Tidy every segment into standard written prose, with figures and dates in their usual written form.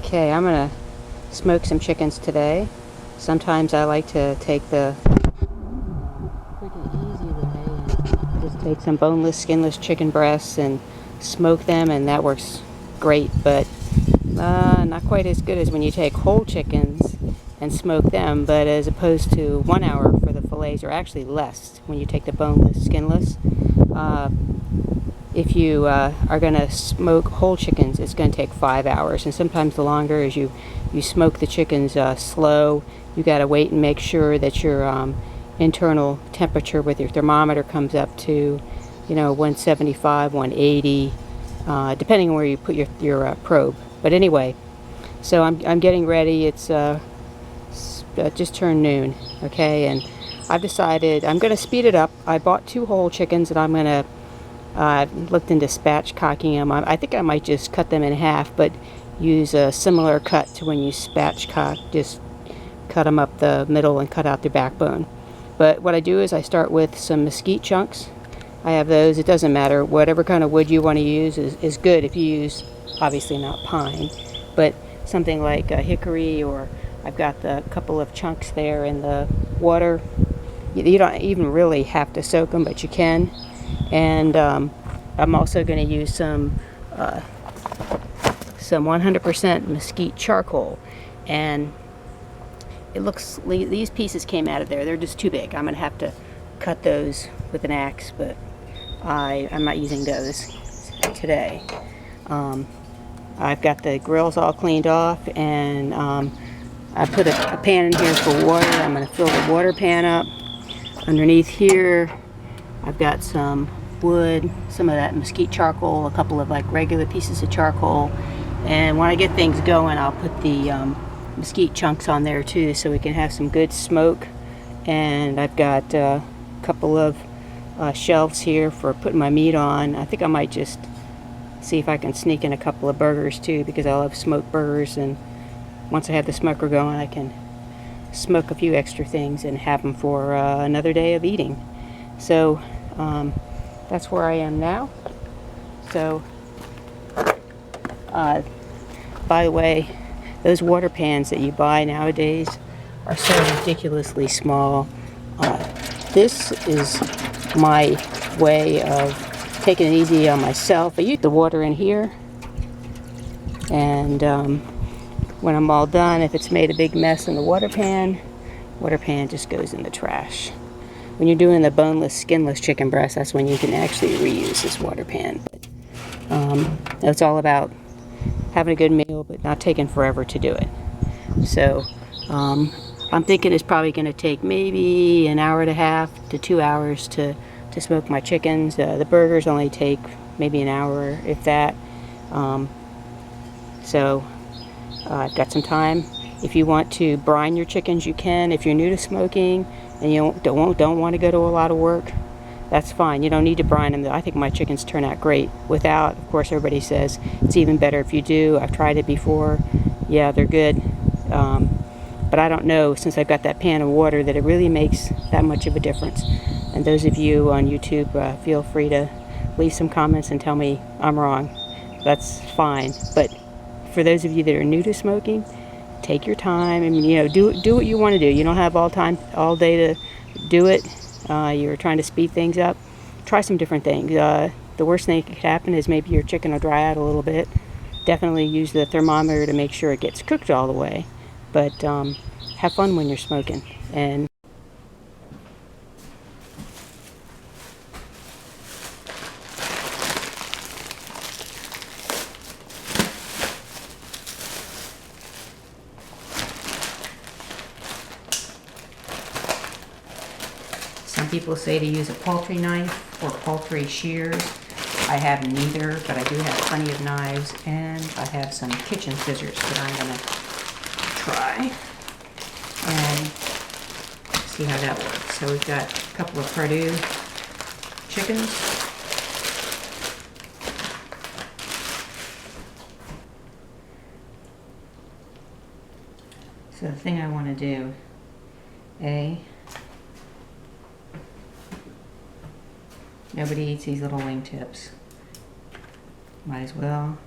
Okay, I'm gonna smoke some chickens today. Sometimes I like to take the quick and easy way and just take some boneless, skinless chicken breasts and smoke them, and that works great, but not quite as good as when you take whole chickens and smoke them, but as opposed to 1 hour for the fillets, or actually less when you take the boneless, skinless. If you are going to smoke whole chickens, it's going to take 5 hours, and sometimes longer as you smoke the chickens slow. You got to wait and make sure that your internal temperature with your thermometer comes up to 175, 180, depending on where you put your probe. But anyway, so I'm getting ready. It's just turned noon, okay, and I've decided I'm going to speed it up. I bought 2 whole chickens, and I'm going to looked into spatchcocking them. I think I might just cut them in half, but use a similar cut to when you spatchcock. Just cut them up the middle and cut out the backbone. But what I do is I start with some mesquite chunks. I have those. It doesn't matter. Whatever kind of wood you want to use is good. If you use, obviously not pine, but something like hickory, or I've got the couple of chunks there in the water. You don't even really have to soak them, but you can. And I'm also going to use some 100% mesquite charcoal, and these pieces came out of there. They're just too big. I'm going to have to cut those with an axe, but I'm not using those today. I've got the grills all cleaned off, and I put a pan in here for water. I'm going to fill the water pan up. Underneath here I've got some wood, some of that mesquite charcoal, a couple of like regular pieces of charcoal, and when I get things going I'll put the mesquite chunks on there too, so we can have some good smoke. And I've got a couple of shelves here for putting my meat on. I think I might just see if I can sneak in a couple of burgers too, because I love smoked burgers, and once I have the smoker going I can smoke a few extra things and have them for another day of eating. So that's where I am now. So by the way, those water pans that you buy nowadays are so ridiculously small. This is my way of taking it easy on myself. I use the water in here, and when I'm all done, if it's made a big mess in the water pan just goes in the trash. When you're doing the boneless, skinless chicken breast, that's when you can actually reuse this water pan. It's all about having a good meal, but not taking forever to do it. So I'm thinking it's probably going to take maybe an hour and a half to 2 hours to smoke my chickens. The burgers only take maybe an hour, if that. So I've got some time. If you want to brine your chickens, you can. If you're new to smoking and you don't want to go to a lot of work, that's fine. You don't need to brine them. I think my chickens turn out great without. Of course, everybody says it's even better if you do. I've tried it before. Yeah, they're good. But I don't know, since I've got that pan of water, that it really makes that much of a difference. And those of you on YouTube, feel free to leave some comments and tell me I'm wrong. That's fine. But for those of you that are new to smoking, take your time and do what you want to do. You don't have all day to do it. You're trying to speed things up. Try some different things. The worst thing that could happen is maybe your chicken will dry out a little bit. Definitely use the thermometer to make sure it gets cooked all the way. But have fun when you're smoking. And some people say to use a poultry knife or poultry shears. I have neither, but I do have plenty of knives, and I have some kitchen scissors that I'm going to try and see how that works. So we've got a couple of Purdue chickens. So the thing I want to do, nobody eats these little wingtips. Might as well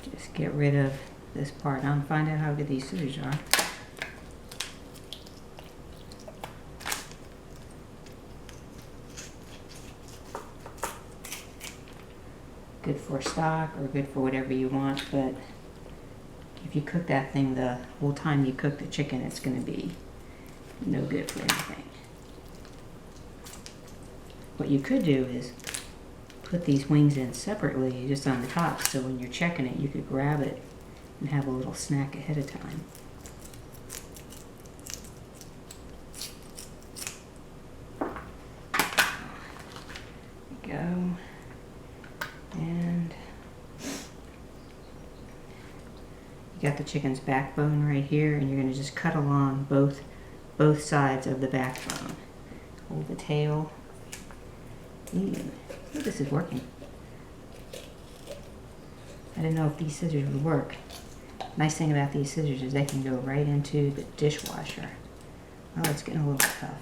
just get rid of this part. Now I'm find out how good these scissors are. Good for stock or good for whatever you want, but if you cook that thing the whole time you cook the chicken, it's going to be no good for anything. What you could do is put these wings in separately just on the top, so when you're checking it you could grab it and have a little snack ahead of time. There we go. And you got the chicken's backbone right here, and you're going to just cut along both sides of the backbone. Hold the tail. Ooh, this is working. I didn't know if these scissors would work. Nice thing about these scissors is they can go right into the dishwasher. Oh, it's getting a little tough.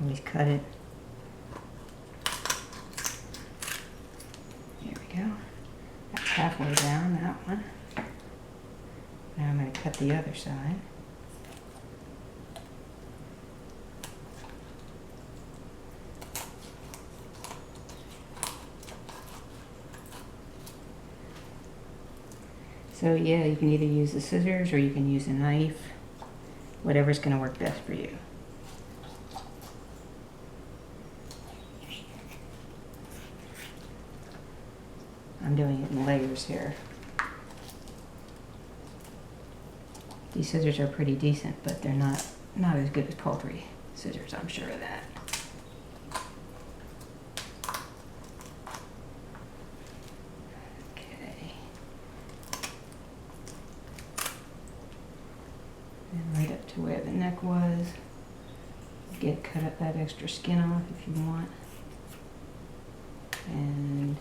Always cut it. There we go. That's halfway down that one. Now I'm going to cut the other side. So yeah, you can either use the scissors or you can use a knife. Whatever's going to work best for you. I'm doing it in layers here. These scissors are pretty decent, but they're not as good as poultry scissors, I'm sure of that. Okay. And right up to where the neck was. Cut up that extra skin off if you want. And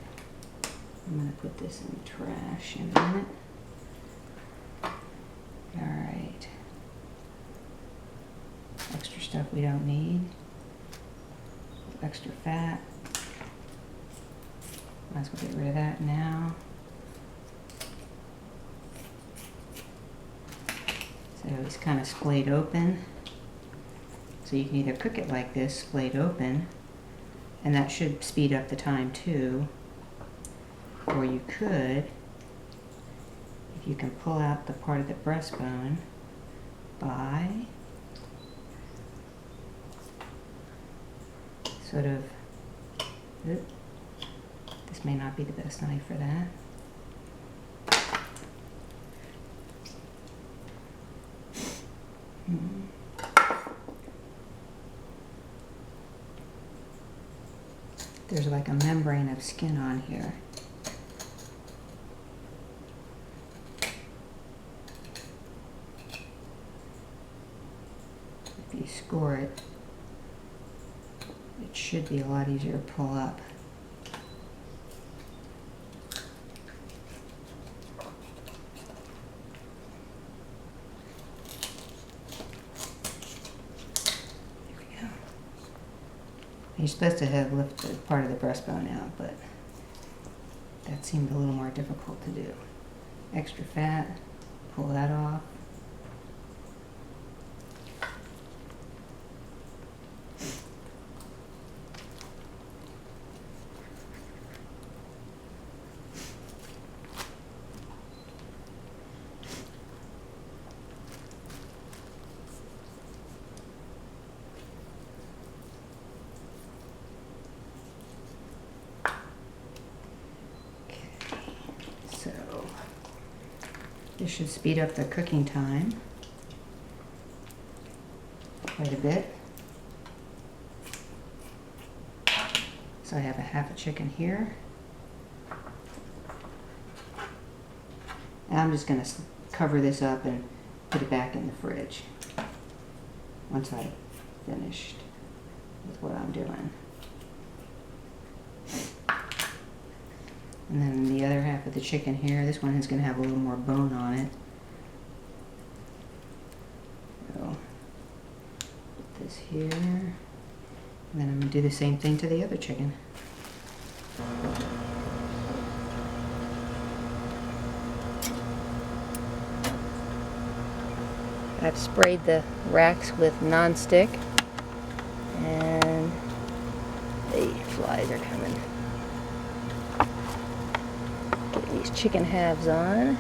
I'm going to put this in the trash in a minute. Alright. Extra stuff we don't need. Extra fat. Might as well get rid of that now. So it's kind of splayed open. So you can either cook it like this, splayed open, and that should speed up the time too. Or you could, if you can pull out the part of the breastbone by sort of, this may not be the best knife for that. There's like a membrane of skin on here. If you score it, it should be a lot easier to pull up. You're supposed to have lifted part of the breastbone out, but that seemed a little more difficult to do. Extra fat, pull that off. This should speed up the cooking time quite a bit. So I have a half a chicken here. And I'm just going to cover this up and put it back in the fridge once I've finished with what I'm doing. And then the other half of the chicken here, this one is going to have a little more bone on it. So here. And then I'm going to do the same thing to the other chicken. I've sprayed the racks with non-stick, and the flies are coming. Get these chicken halves on.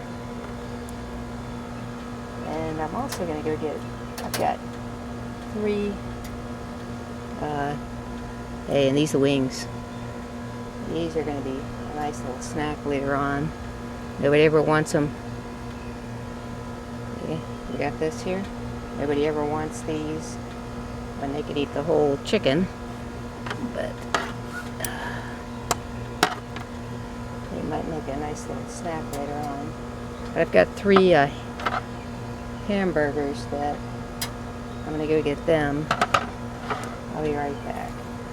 And I'm also going to go get, I've got 3, hey, and these are the wings. These are going to be a nice little snack later on. Nobody ever wants them. Okay, we got this here. Nobody ever wants these when they could eat the whole chicken, but they might make a nice little snack later on. But I've got 3 hamburgers that I'm going to go get them. I'll be right back.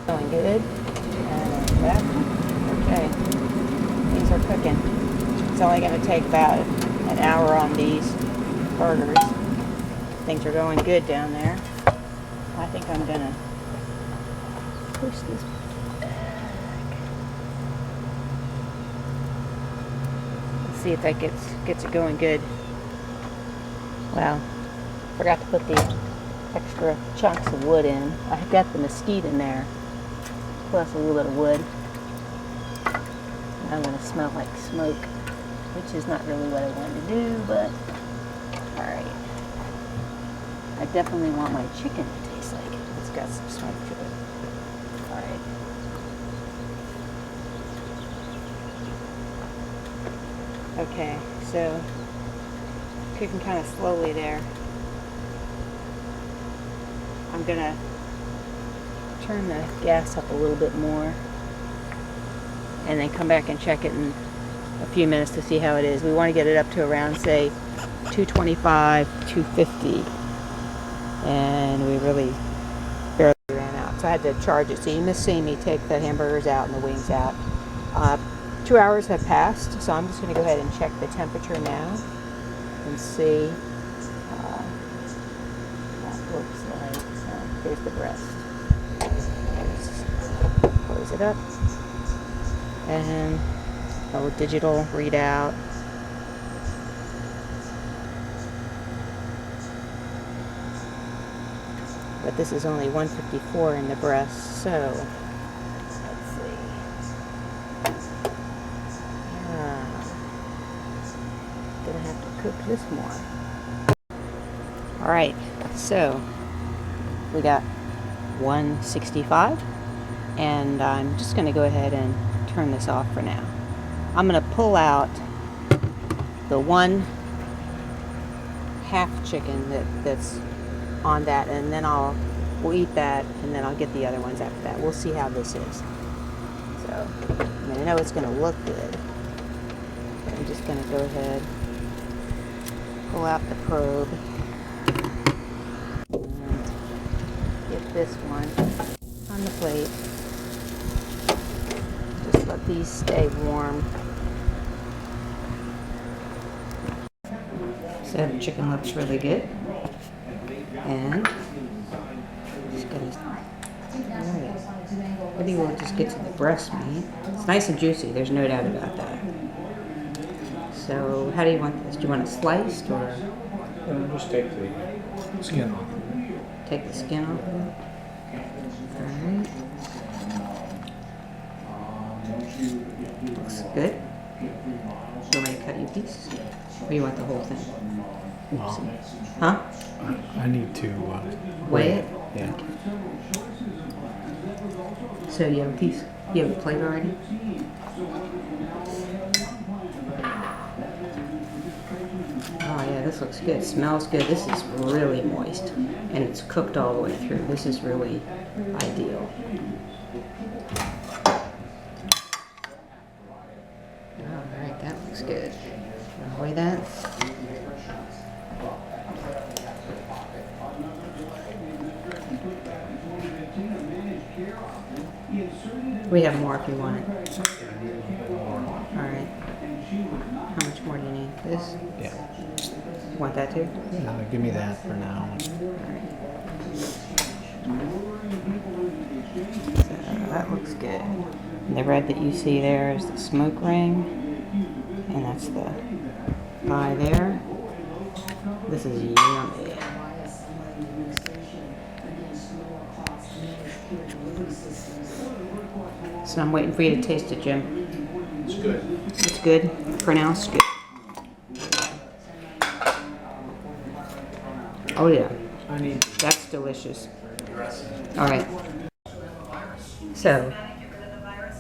Going good. And I'm back. Okay. These are cooking. It's only going to take about an hour on these burgers. Things are going good down there. I think I'm going to push this back. Let's see if that gets it going good. Wow. Forgot to put the extra chunks of wood in. I've got the mesquite in there, plus a little bit of wood. I'm going to smell like smoke, which is not really what I wanted to do, but alright. I definitely want my chicken to taste like it. It's got some smoke to it. Alright. Okay, so cooking kind of slowly there. I'm going to turn the gas up a little bit more and then come back and check it in a few minutes to see how it is. We want to get it up to around, say, 225, 250. And we really barely ran out. So I had to charge it. So you must see me take the hamburgers out and the wings out. 2 hours have passed, so I'm just going to go ahead and check the temperature now and see what it looks like. Here's the breast. Close it up. And a digital readout. But this is only 154 in the breast, so let's see. Gonna have to cook this more. Alright, so we got 165, and I'm just going to go ahead and turn this off for now. I'm going to pull out the 1 half chicken that's on that, and then we'll eat that, and then I'll get the other ones after that. We'll see how this is. So, I know it's going to look good. I'm just going to go ahead, pull out the probe, and get this one on the plate. Just let these stay warm. So the chicken looks really good. And just gonna, maybe we'll just get to the breast meat. It's nice and juicy, there's no doubt about that. So how do you want this? Do you want it sliced, or? Just take the skin off. Take the skin off of it? Alright. Looks good. Do you want me to cut you pieces? Or you want the whole thing? Well, huh? I need to Weigh it? Yeah. Okay. So you have a piece? You have a plate already? Oh yeah, this looks good. Smells good. This is really moist, and it's cooked all the way through. This is really ideal. All right, that looks good. Wanna weigh that? We have more if you want it. Alright. How much more do you need? This? Yeah. Want that too? Yeah, give me that for now. Alright. So that looks good. And the red that you see there is the smoke ring, and that's the pie there. This is yummy. So I'm waiting for you to taste it, Jim. It's good. It's good. Pronounced good. Oh yeah, I need that's delicious. dressing. All right. So,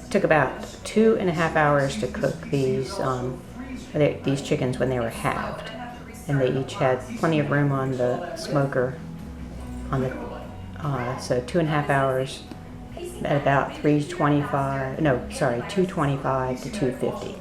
took about 2.5 hours to cook these chickens when they were halved, and they each had plenty of room on the smoker. So 2.5 hours at about 225 to 250.